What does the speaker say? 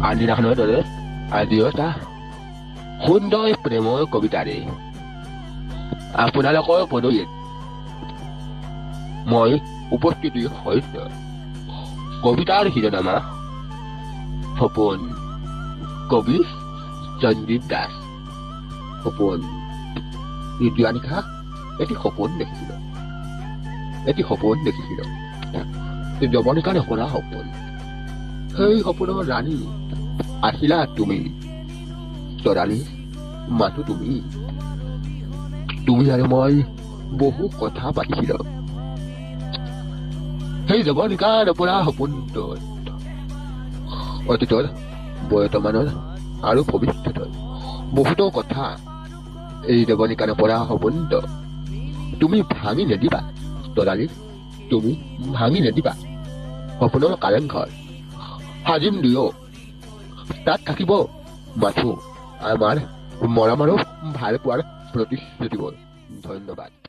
আনদিনাখনৰ দৰে আজিও এটা সুন্দৰ প্ৰেমৰ কবিতাৰে আপোনালোকৰ পদূলিত মই উপস্থিতি হৈছো। কবিতাৰ শিৰোনামা সপোন। কবি সঞ্জীৱ দাস। সপোন। যোৱা নিশা এটি সপোন দেখিছিল। যৱনিকাৰে কৰা সপোন। সেই সপোনৰ ৰাণী আছিলা তুমি। তৰালী মাথো তুমি আৰু মই বহু কথা পাতিছিলো। সেই যৱনিকাৰ পৰা সপোনটোত অতীতৰ বৰ্তমানৰ আৰু ভৱিষ্যতৰ বহুতো কথা এই যৱনিকাৰ পৰা সপোনটো তুমি ভাঙি নিদিবা। তৰালী তুমি ভাঙি নিদিবা। সপোনৰ কাৰেংঘৰ সাজিম দিও, তাত থাকিব মাথো আমাৰ মৰম আৰু ভাল পোৱাৰ প্ৰতিশ্ৰুতিবোৰ। ধন্যবাদ।